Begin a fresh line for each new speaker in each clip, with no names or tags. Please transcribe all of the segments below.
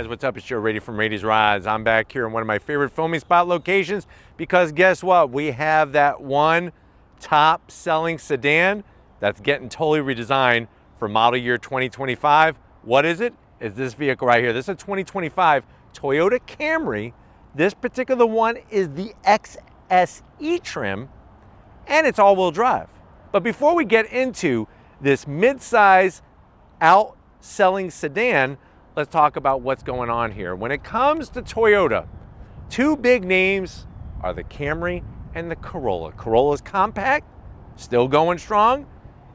guys, what's up? It's Joe Rady from Rady's Rides. I'm back here in one of my favorite filming spot locations because guess what? We have that one top selling sedan that's getting totally redesigned for model year 2025. What is it? It's this vehicle right here. This is a 2025 Toyota Camry. This particular one is the XSE trim and it's all-wheel drive. But before we get into this mid-size out-selling sedan, let's talk about what's going on here. When it comes to Toyota, two big names are the Camry and the Corolla. Corolla's compact, still going strong,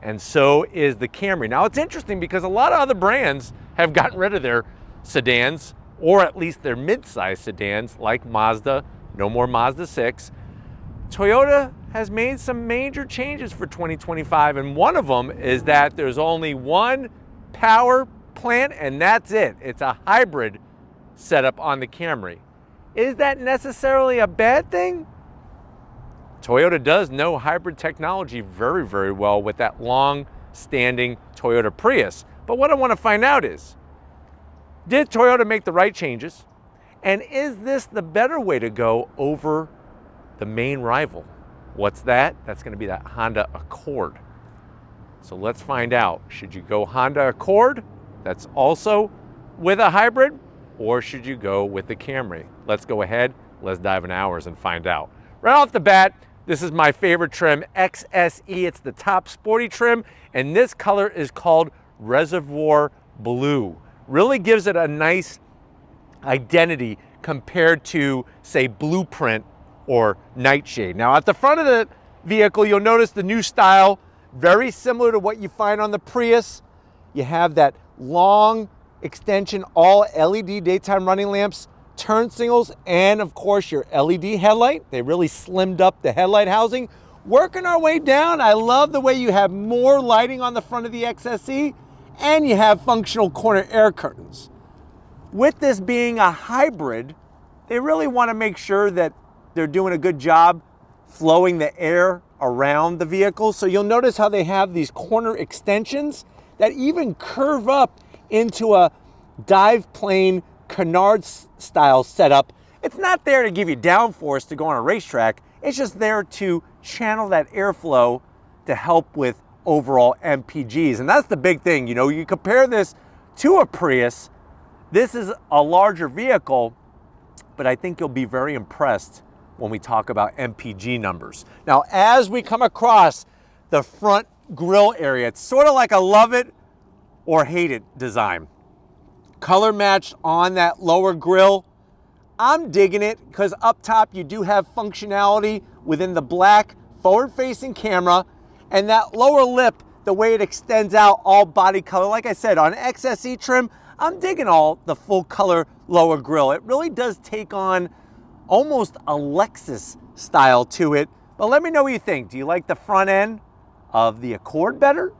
and so is the Camry. Now it's interesting because a lot of other brands have gotten rid of their sedans, or at least their mid-size sedans, like Mazda, no more Mazda 6. Toyota has made some major changes for 2025, and one of them is that there's only one power plant, and that's it. It's a hybrid setup on the Camry. Is that necessarily a bad thing? Toyota does know hybrid technology very, very well with that long-standing Toyota Prius. But what I want to find out is, did Toyota make the right changes? And is this the better way to go over the main rival? What's that? That's going to be that Honda Accord. So let's find out. Should you go Honda Accord, that's also with a hybrid, or should you go with the Camry? Let's go ahead, let's dive in ours and find out. Right off the bat, this is my favorite trim, XSE. It's the top sporty trim, and this color is called Reservoir Blue. Really gives it a nice identity compared to, say, Blueprint or Nightshade. Now, at the front of the vehicle, you'll notice the new style, very similar to what you find on the Prius. You have that long extension, all LED daytime running lamps, turn signals, and of course your LED headlight. They really slimmed up the headlight housing. Working our way down, I love the way you have more lighting on the front of the XSE, and you have functional corner air curtains. With this being a hybrid, they really want to make sure that they're doing a good job flowing the air around the vehicle. So you'll notice how they have these corner extensions that even curve up into a dive plane canard style setup. It's not there to give you downforce to go on a racetrack. It's just there to channel that airflow to help with overall MPGs. And that's the big thing. You know, you compare this to a Prius, this is a larger vehicle, but I think you'll be very impressed when we talk about MPG numbers. Now, as we come across the front grille area, it's sort of like a love it or hate it design. Color matched on that lower grille. I'm digging it because up top you do have functionality within the black forward-facing camera, and that lower lip, the way it extends out, all body color. Like I said, on XSE trim, I'm digging all the full color lower grille. It really does take on almost a Lexus style to it. But let me know what you think. Do you like the front end of the Accord better,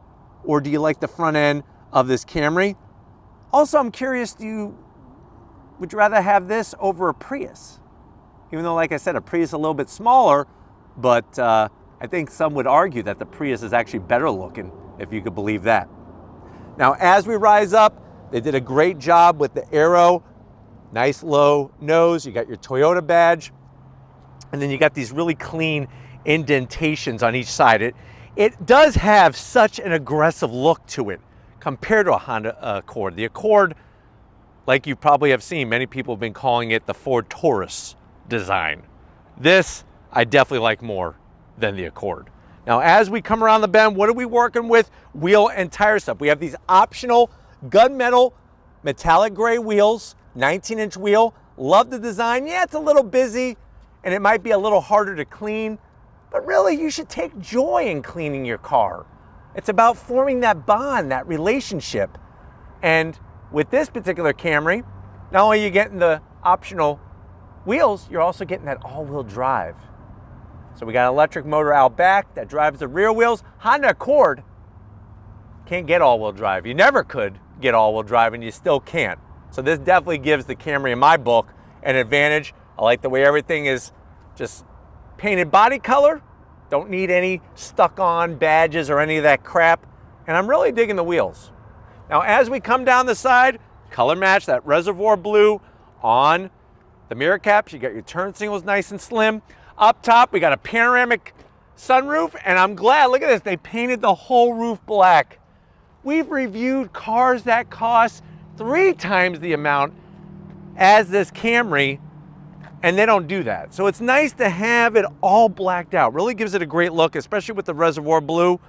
or do you like the front end of this Camry? Also, I'm curious, would you rather have this over a Prius? Even though, like I said, a Prius is a little bit smaller, but I think some would argue that the Prius is actually better looking, if you could believe that. Now, as we rise up, they did a great job with the aero. Nice low nose, you got your Toyota badge, and then you got these really clean indentations on each side. It does have such an aggressive look to it compared to a Honda Accord. The Accord, like you probably have seen, many people have been calling it the Ford Taurus design. This, I definitely like more than the Accord. Now, as we come around the bend, what are we working with? Wheel and tire stuff. We have these optional gunmetal metallic gray wheels, 19-inch wheel. Love the design. Yeah, it's a little busy and it might be a little harder to clean, but really you should take joy in cleaning your car. It's about forming that bond, that relationship. And with this particular Camry, not only are you getting the optional wheels, you're also getting that all-wheel drive. So we got an electric motor out back that drives the rear wheels. Honda Accord can't get all-wheel drive. You never could get all-wheel drive, and you still can't. So this definitely gives the Camry, in my book, an advantage. I like the way everything is just painted body color. Don't need any stuck-on badges or any of that crap. And I'm really digging the wheels. Now, as we come down the side, Color match that reservoir blue on the mirror caps. You got your turn signals nice and slim. Up top, we got a panoramic sunroof, and I'm glad, look at this, they painted the whole roof black. We've reviewed cars that cost 3 times the amount as this Camry, and they don't do that. So it's nice to have it all blacked out. Really gives it a great look, especially with the reservoir blue.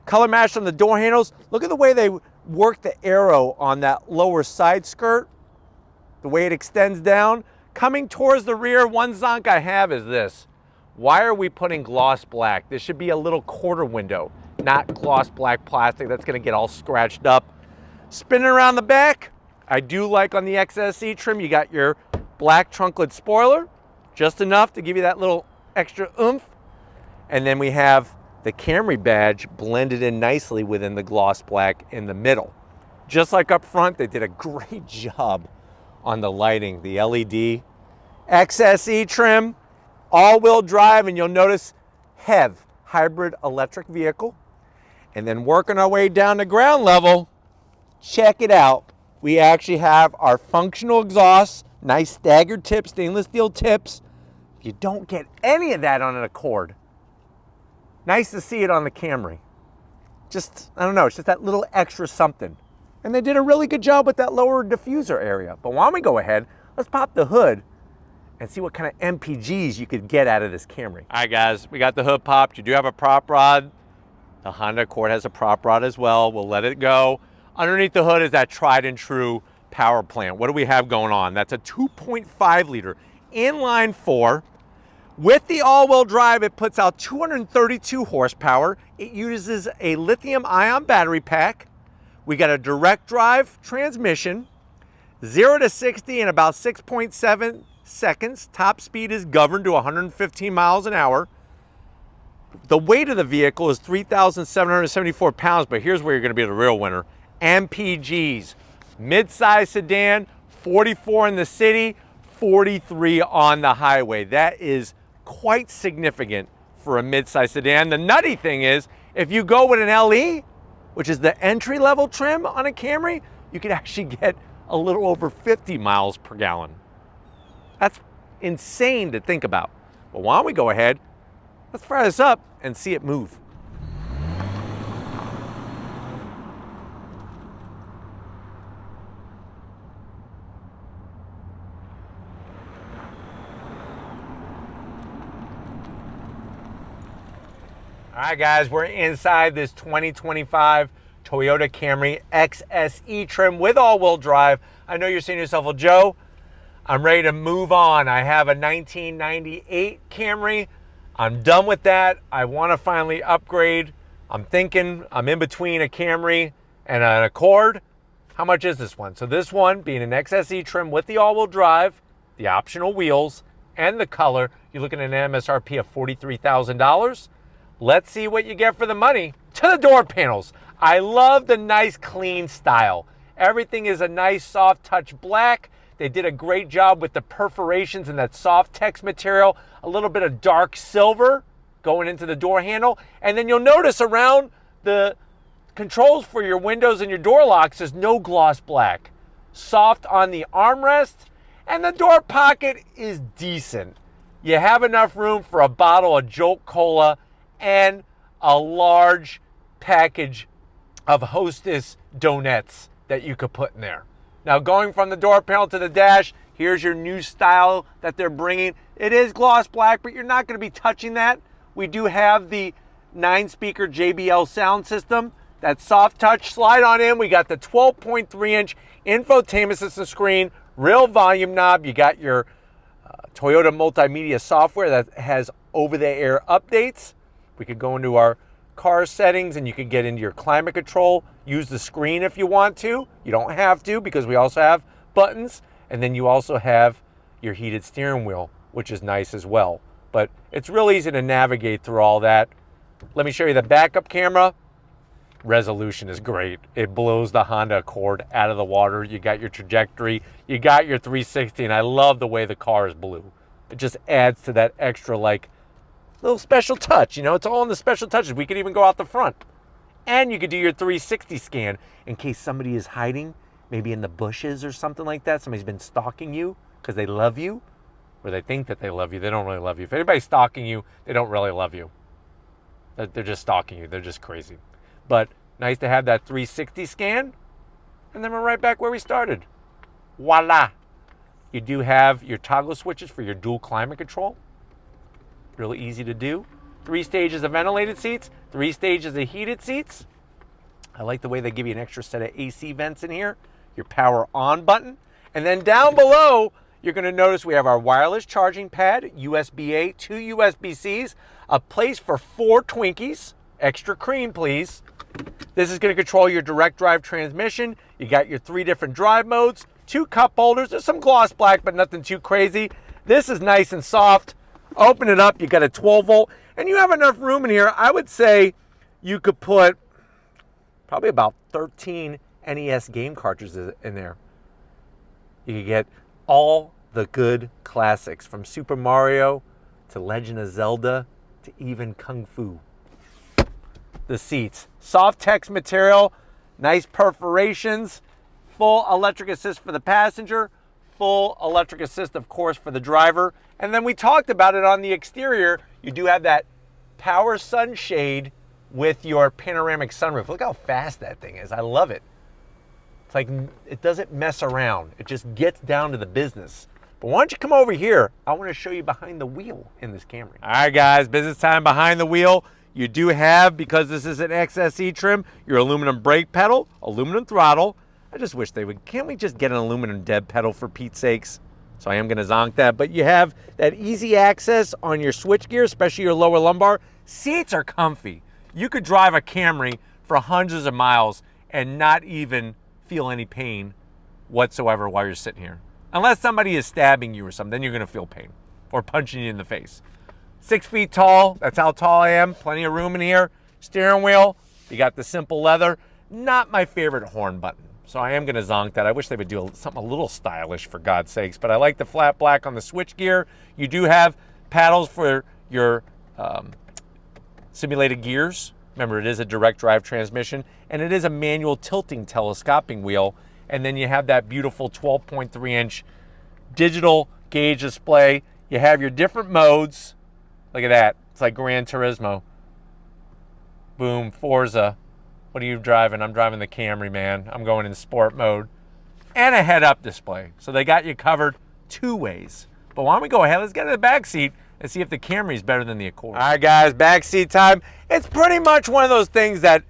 Color match on the door handles. Look at the way they work the arrow on that lower side skirt, the way it extends down. Coming towards the rear, one zonk I have is this. Why are we putting gloss black? This should be a little quarter window, not gloss black plastic. That's gonna get all scratched up. Spinning around the back, I do like on the XSE trim, you got your black trunklet spoiler, just enough to give you that little extra oomph. And then we have the Camry badge blended in nicely within the gloss black in the middle. Just like up front, they did a great job on the lighting, the LED. XSE trim, all-wheel drive, and you'll notice HEV, hybrid electric vehicle. And then working our way down to ground level, check it out. We actually have our functional exhaust, nice staggered tips, stainless steel tips. You don't get any of that on an Accord. Nice to see it on the Camry. Just, I don't know, it's just that little extra something. And they did a really good job with that lower diffuser area. But why don't we go ahead, let's pop the hood and see what kind of MPGs you could get out of this Camry. All right, guys, we got the hood popped. You do have a prop rod. The Honda Accord has a prop rod as well. We'll let it go. Underneath the hood is that tried and true power plant. What do we have going on? That's a 2.5 liter inline 4. With the all-wheel drive, it puts out 232 horsepower. It uses a lithium-ion battery pack. We got a direct drive transmission, 0 to 60 in about 6.7 seconds. Top speed is governed to 115 miles an hour. The weight of the vehicle is 3,774 pounds, but here's where you're going to be the real winner. MPGs, mid-size sedan, 44 in the city, 43 on the highway. That is quite significant for a mid-size sedan. The nutty thing is, if you go with an LE, which is the entry-level trim on a Camry, you can actually get a little over 50 miles per gallon. That's insane to think about. But why don't we go ahead, let's fire this up and see it move. All right, guys, we're inside this 2025 Toyota Camry XSE trim with all-wheel drive. I know you're saying to yourself, well, Joe, I'm ready to move on. I have a 1998 Camry. I'm done with that. I want to finally upgrade. I'm thinking I'm in between a Camry and an Accord. How much is this one? So this one, being an XSE trim with the all-wheel drive, the optional wheels, and the color, you're looking at an MSRP of $43,000. Let's see what you get for the money. To the door panels. I love the nice clean style. Everything is a nice soft touch black. They did a great job with the perforations and that soft text material. A little bit of dark silver going into the door handle. And then you'll notice around the controls for your windows and your door locks is no gloss black. Soft on the armrest. And the door pocket is decent. You have enough room for a bottle of Jolt Cola and a large package of Hostess donuts that you could put in there. Now, going from the door panel to the dash, here's your new style that they're bringing. It is gloss black, but you're not going to be touching that. We do have the 9-speaker JBL sound system. That soft touch, slide on in. We got the 12.3-inch infotainment system screen, real volume knob. You got your Toyota multimedia software that has over-the-air updates. We could go into our car settings and you can get into your climate control, use the screen if you want to. You don't have to because we also have buttons. And then you also have your heated steering wheel, which is nice as well. But it's real easy to navigate through all that. Let me show you the backup camera. Resolution is great. It blows the Honda Accord out of the water. You got your trajectory, you got your 360, and I love the way the car is blue. It just adds to that extra like little special touch. You know, it's all in the special touches. We could even go out the front. And you could do your 360 scan in case somebody is hiding maybe in the bushes or something like that. Somebody's been stalking you because they love you, or they think that they love you. They don't really love you. If anybody's stalking you, they don't really love you. They're just stalking you. They're just crazy. But nice to have that 360 scan. And then we're right back where we started. Voila. You do have your toggle switches for your dual climate control. Really easy to do. 3 stages of ventilated seats, 3 stages of heated seats. I like the way they give you an extra set of AC vents in here. Your power on button. And then down below, you're going to notice we have our wireless charging pad, USB-A, 2 USB-Cs, a place for 4 Twinkies, extra cream please. This is going to control your direct drive transmission. You got your 3 different drive modes, 2 cup holders. There's some gloss black, but nothing too crazy. This is nice and soft. Open it up, you got a 12 volt, and you have enough room in here. I would say you could put probably about 13 NES game cartridges in there. You could get all the good classics, from Super Mario to Legend of Zelda to even Kung Fu. The seats, soft text material, nice perforations, full electric assist for the passenger, full electric assist, of course, for the driver. And then we talked about it on the exterior. You do have that power sunshade with your panoramic sunroof. Look how fast that thing is. I love it. It's like it doesn't mess around. It just gets down to the business. But why don't you come over here? I want to show you behind the wheel in this Camry. All right, guys, business time behind the wheel. You do have, because this is an XSE trim, your aluminum brake pedal, aluminum throttle. I just wish they would. Can't we just get an aluminum dead pedal for Pete's sakes? So I am going to zonk that. But you have that easy access on your switchgear, especially your lower lumbar. Seats are comfy. You could drive a Camry for hundreds of miles and not even feel any pain whatsoever while you're sitting here. Unless somebody is stabbing you or something, then you're going to feel pain, or punching you in the face. 6 feet tall, that's how tall I am. Plenty of room in here. Steering wheel, you got the simple leather. Not my favorite horn button, so I am going to zonk that. I wish they would do something a little stylish, for God's sakes, but I like the flat black on the switchgear. You do have paddles for your simulated gears. Remember, it is a direct drive transmission, and it is a manual tilting telescoping wheel. And then you have that beautiful 12.3-inch digital gauge display. You have your different modes. Look at that. It's like Gran Turismo. Boom, Forza. What are you driving? I'm driving the Camry, man. I'm going in sport mode. And a head-up display. So they got you covered 2 ways. But why don't we go ahead? Let's get in the back seat and see if the Camry is better than the Accord. All right, guys, back seat time. It's pretty much one of those things that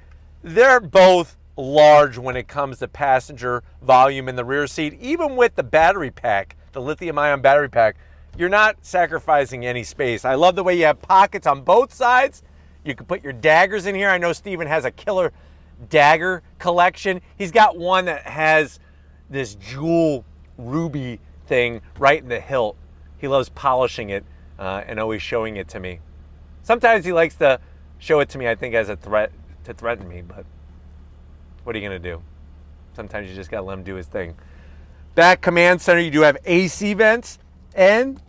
they're both large when it comes to passenger volume in the rear seat. Even with the battery pack, the lithium-ion battery pack, you're not sacrificing any space. I love the way you have pockets on both sides. You can put your daggers in here. I know Steven has a killer dagger collection. He's got one that has this jewel ruby thing right in the hilt. He loves polishing it and always showing it to me. Sometimes he likes to show it to me, I think, as a threat to threaten me, but what are you going to do? Sometimes you just got to let him do his thing. Back command center, you do have AC vents and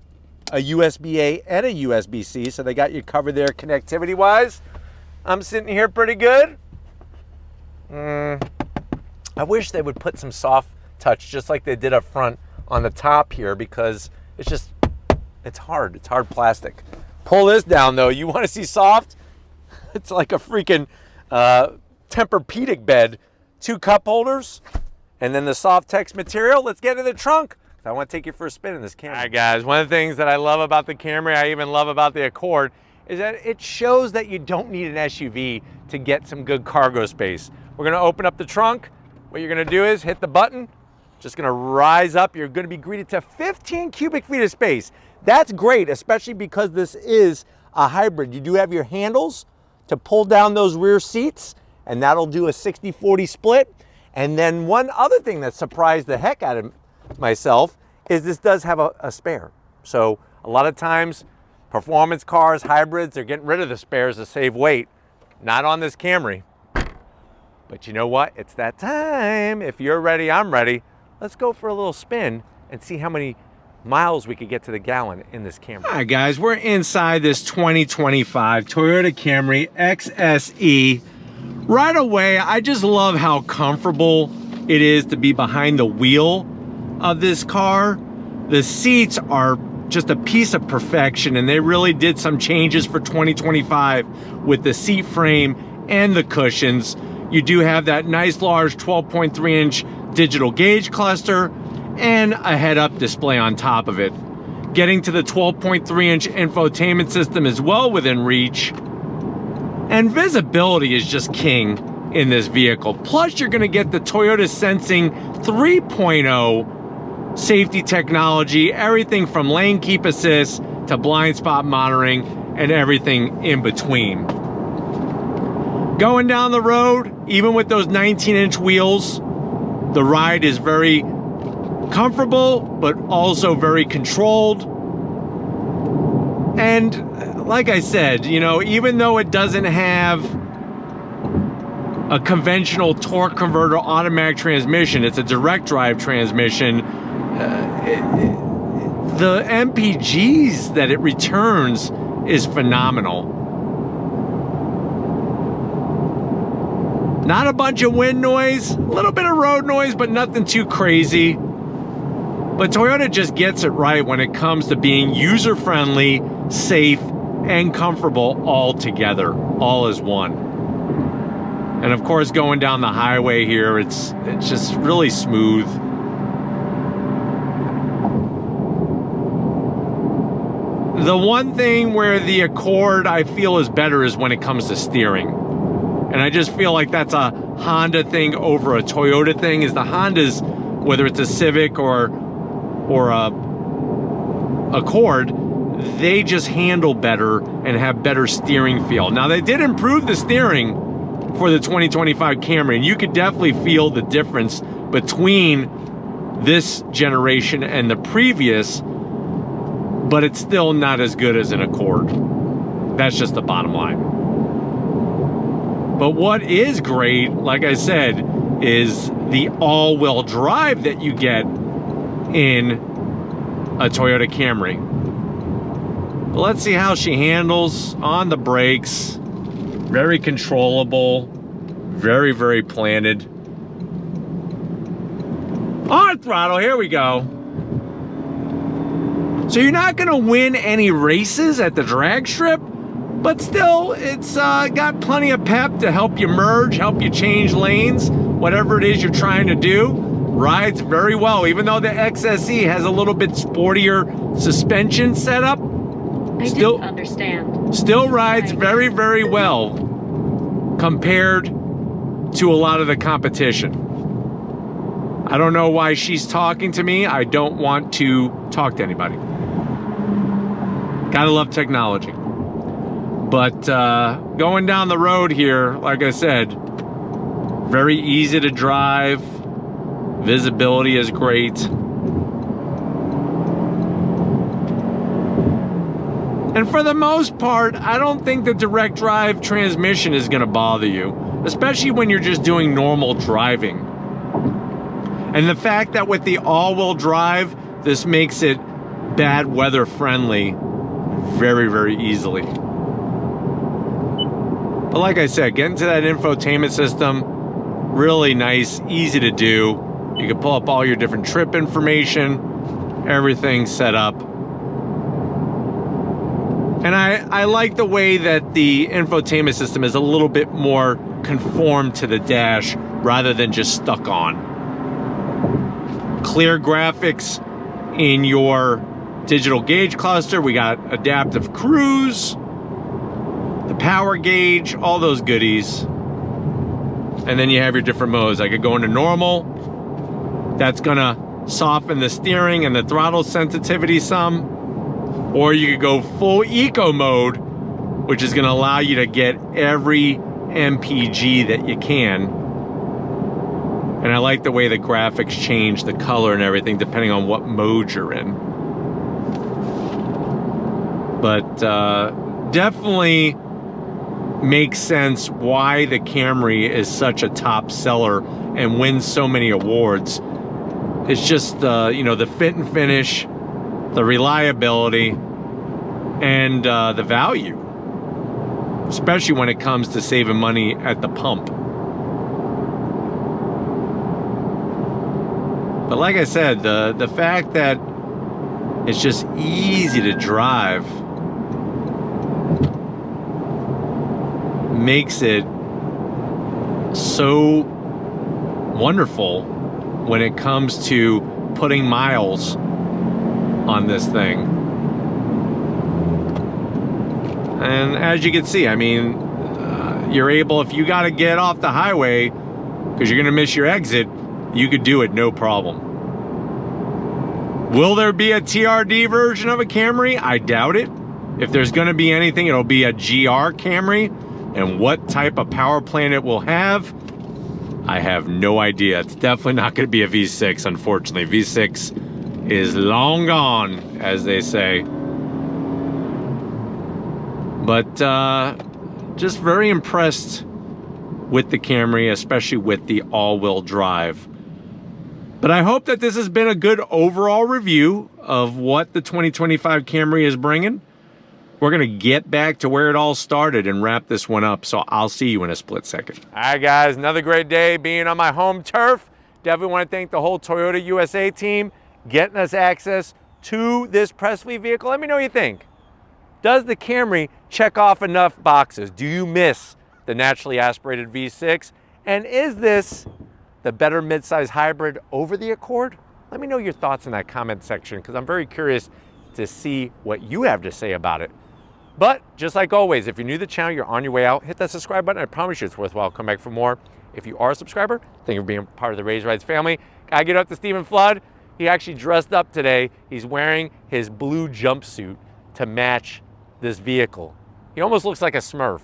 a USB-A and a USB-C, so they got you covered there connectivity-wise. I'm sitting here pretty good. I wish they would put some soft touch, just like they did up front on the top here, because it's hard. It's hard plastic. Pull this down, though. You want to see soft? It's like a freaking Tempur-Pedic bed. 2 cup holders, and then the soft text material. Let's get in the trunk. I want to take you for a spin in this Camry. All right, guys, one of the things that I love about the Camry, I even love about the Accord, is that it shows that you don't need an SUV to get some good cargo space. We're going to open up the trunk. What you're going to do is hit the button. Just going to rise up. You're going to be greeted to 15 cubic feet of space. That's great, especially because this is a hybrid. You do have your handles to pull down those rear seats, and that'll do a 60-40 split. And then one other thing that surprised the heck out of myself is this does have a spare. So a lot of times, performance cars, hybrids, they're getting rid of the spares to save weight. Not on this Camry. But you know what? It's that time. If you're ready, I'm ready. Let's go for a little spin and see how many miles we could get to the gallon in this Camry. All right, guys, we're inside this 2025 Toyota Camry XSE. Right away, I just love how comfortable it is to be behind the wheel of this car. The seats are just a piece of perfection, and they really did some changes for 2025 with the seat frame and the cushions. You do have that nice large 12.3-inch digital gauge cluster and a head-up display on top of it. Getting to the 12.3-inch infotainment system is well within reach. And visibility is just king in this vehicle. Plus, you're going to get the Toyota Sensing 3.0 safety technology, everything from lane keep assist to blind spot monitoring and everything in between. Going down the road, even with those 19-inch wheels, the ride is very comfortable, but also very controlled. And like I said, you know, even though it doesn't have a conventional torque converter automatic transmission, it's a direct drive transmission, the MPGs that it returns is phenomenal. Not a bunch of wind noise, a little bit of road noise, but nothing too crazy. But Toyota just gets it right when it comes to being user-friendly, safe, and comfortable all together, all as one. And of course, going down the highway here, it's just really smooth. The one thing where the Accord I feel is better is when it comes to steering. And I just feel like that's a Honda thing over a Toyota thing. Is the Hondas, whether it's a Civic or a Accord, they just handle better and have better steering feel. Now, they did improve the steering for the 2025 Camry, and you could definitely feel the difference between this generation and the previous, but it's still not as good as an Accord. That's just the bottom line. But what is great, like I said, is the all-wheel drive that you get in a Toyota Camry. But let's see how she handles on the brakes. Very controllable, very, very planted. On throttle, here we go. So you're not gonna win any races at the drag strip, but still, it's got plenty of pep to help you merge, help you change lanes, whatever it is you're trying to do. Rides very well, even though the XSE has a little bit sportier suspension setup.
I didn't understand.
Still rides very, very well compared to a lot of the competition. I don't know why she's talking to me. I don't want to talk to anybody. Gotta love technology. But going down the road here, like I said, very easy to drive. Visibility is great. And for the most part, I don't think the direct drive transmission is going to bother you, especially when you're just doing normal driving. And the fact that with the all-wheel drive, this makes it bad weather friendly very, very easily. But like I said, getting to that infotainment system, really nice, easy to do. You can pull up all your different trip information, everything set up. And I like the way that the infotainment system is a little bit more conformed to the dash rather than just stuck on. Clear graphics in your digital gauge cluster. We got adaptive cruise, the power gauge, all those goodies. And then you have your different modes. I could go into normal. That's gonna soften the steering and the throttle sensitivity some. Or you could go full eco mode, which is gonna allow you to get every MPG that you can. And I like the way the graphics change the color and everything depending on what mode you're in. But definitely makes sense why the Camry is such a top seller and wins so many awards. It's just you know, the fit and finish, the reliability, and the value, especially when it comes to saving money at the pump. But like I said, the fact that it's just easy to drive makes it so wonderful when it comes to putting miles on this thing. And as you can see, I mean, you're able, if you got to get off the highway because you're going to miss your exit, you could do it no problem. Will there be a TRD version of a Camry? I doubt it. If there's going to be anything, it'll be a GR Camry. And what type of power plant it will have, I have no idea. It's definitely not going to be a V6, unfortunately. V6 is long gone, as they say. But just very impressed with the Camry, especially with the all-wheel drive. But I hope that this has been a good overall review of what the 2025 Camry is bringing. We're going to get back to where it all started and wrap this one up, so I'll see you in a split second. All right, guys, another great day being on my home turf. Definitely want to thank the whole Toyota USA team getting us access to this press fleet vehicle. Let me know what you think. Does the Camry check off enough boxes? Do you miss the naturally aspirated V6? And is this the better midsize hybrid over the Accord? Let me know your thoughts in that comment section, because I'm very curious to see what you have to say about it. But just like always, if you're new to the channel, you're on your way out, hit that subscribe button. I promise you it's worthwhile. Come back for more. If you are a subscriber, thank you for being part of the Raise Rides family. Gotta get up to Stephen Flood. He actually dressed up today. He's wearing his blue jumpsuit to match this vehicle. He almost looks like a Smurf,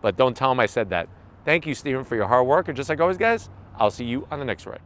but don't tell him I said that. Thank you, Stephen, for your hard work. And just like always, guys, I'll see you on the next ride.